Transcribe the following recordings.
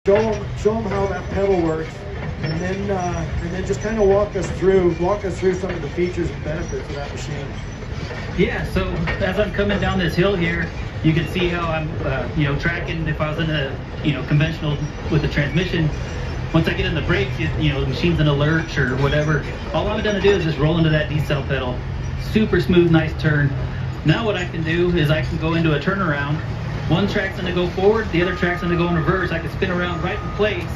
Show them how that pedal works, and then just kind of walk us through some of the features and benefits of that machine. Yeah, so as I'm coming down this hill here, you can see how I'm tracking. If I was in a conventional with the transmission, once I get in the brakes, the machine's in a lurch or whatever, all I'm gonna do is just roll into that decel pedal. Super smooth, nice turn. Now what I can do is I can go into a turnaround. One track's gonna go forward, the other track's gonna go in reverse. I can spin around right in place.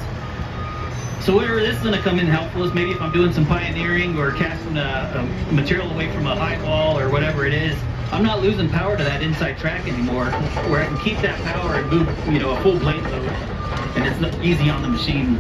So where this is gonna come in helpful is maybe if I'm doing some pioneering or casting a material away from a high wall or whatever it is, I'm not losing power to that inside track anymore, where I can keep that power and move, a full blade load, and it's easy on the machine.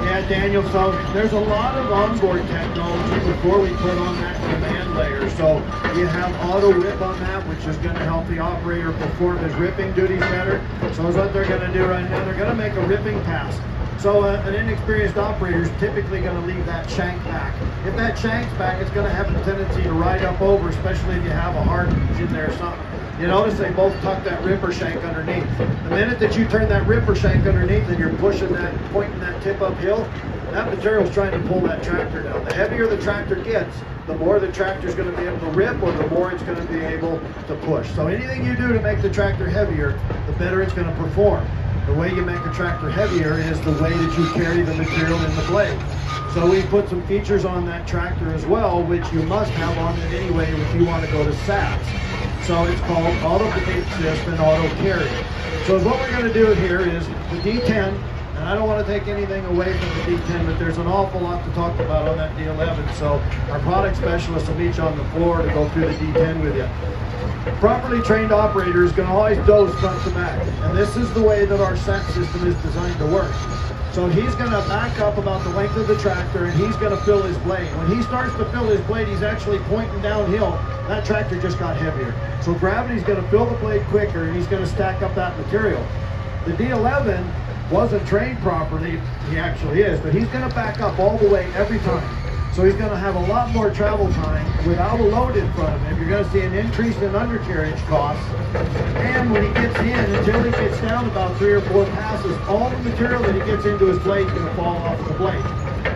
Yeah, Daniel, so there's a lot of onboard technology before we put on that command layer. So you have auto rip on that, which is going to help the operator perform his ripping duties better. So what they're going to do right now, they're going to make a ripping pass. So an inexperienced operator is typically going to leave that shank back. If that shank's back, it's going to have a tendency to ride up over, especially if you have a hard in there or something. You notice they both tuck that ripper shank underneath. The minute that you turn that ripper shank underneath and you're pushing that, pointing that tip uphill, that material's trying to pull that tractor down. The heavier the tractor gets, the more the tractor's going to be able to rip, or the more it's going to be able to push. So anything you do to make the tractor heavier, the better it's going to perform. The way you make a tractor heavier is the way that you carry the material in the blade. So we put some features on that tractor as well, which you must have on it anyway if you want to go to SAS. So it's called auto blade assist and auto carry. So what we're going to do here is the D10, and I don't want to take anything away from the D10, but there's an awful lot to talk about on that D11. So our product specialists will meet you on the floor to go through the D10 with you. Properly trained operator is going to always dose front to back, and this is the way that our SAT system is designed to work. So he's going to back up about the length of the tractor, and he's going to fill his blade. When he starts to fill his blade, he's actually pointing downhill. That tractor just got heavier. So gravity's going to fill the blade quicker, and he's going to stack up that material. The D11 wasn't trained properly, he actually is, but he's going to back up all the way every time. So he's going to have a lot more travel time without a load in front of him. You're going to see an increase in undercarriage costs. And when he gets in, until he gets down about 3 or 4 passes, all the material that he gets into his blade is going to fall off of the blade.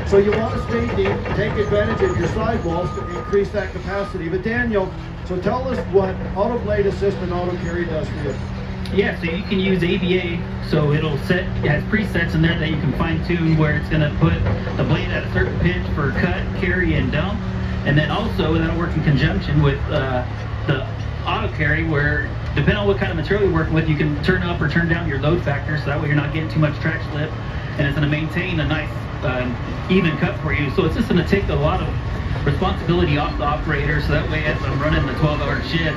So you want to stay deep, take advantage of your sidewalls to increase that capacity. But Daniel, so tell us what auto blade assist and auto carry does for you. Yeah, so you can use ABA, so it has presets in there that you can fine tune where it's going to put the blade at a certain pitch for cut, carry, and dump. And then also that'll work in conjunction with the auto carry, where depending on what kind of material you're working with, you can turn up or turn down your load factor, so that way you're not getting too much track slip, and it's going to maintain a nice even cut for you. So it's just going to take a lot of responsibility off the operator, so that way as I'm running the 12-hour shift,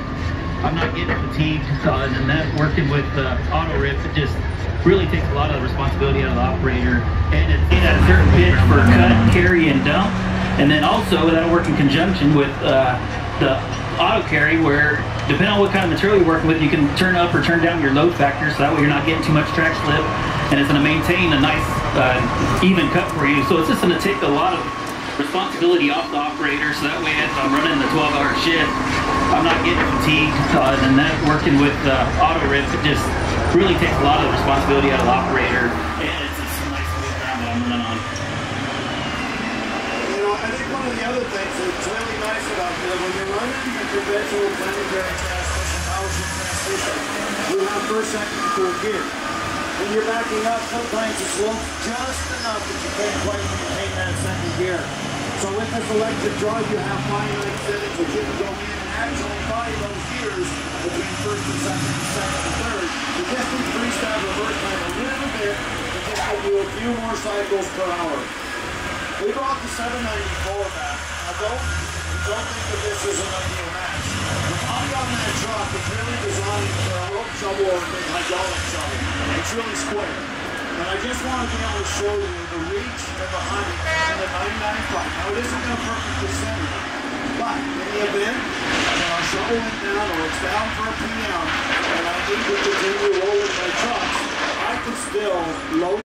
I'm not getting fatigued, and that working with auto rip, it just really takes a lot of the responsibility out of the operator. And it's at a certain pitch for cut, carry, and dump. And then also that'll work in conjunction with the auto carry, where depending on what kind of material you're working with, you can turn up or turn down your load factor, so that way you're not getting too much track slip, and it's going to maintain a nice even cut for you. So it's just going to take a lot of responsibility off the operator, so that way as I'm running the 12-hour shift, I'm not getting fatigued, and that working with auto rip, it just really takes a lot of the responsibility out of the operator, and it's just a nice smooth ground that I'm running on. I think one of the other things that's really nice about this, when you're running a conventional planetary transmission, power transmission, you have first, second, and third gear. When you're backing up, sometimes it slopes just enough that you can't quite maintain that second gear. So with this electric drive, you have finite settings that you can go in and actually find those gears between first and second and third. You just need freestyle reverse time a little bit to just give you a few more cycles per hour. We brought the 794 back. Now don't think that this is an ideal match. The body on that truck is really designed for a rope shovel or a big hydraulic shovel. It's really square. And I just want to be able to show you the reach and the height in the 995. Now it isn't going to perfectly center, but in the event that our shovel went down or it's down for a PM and I need to continue rolling my trucks, I can still load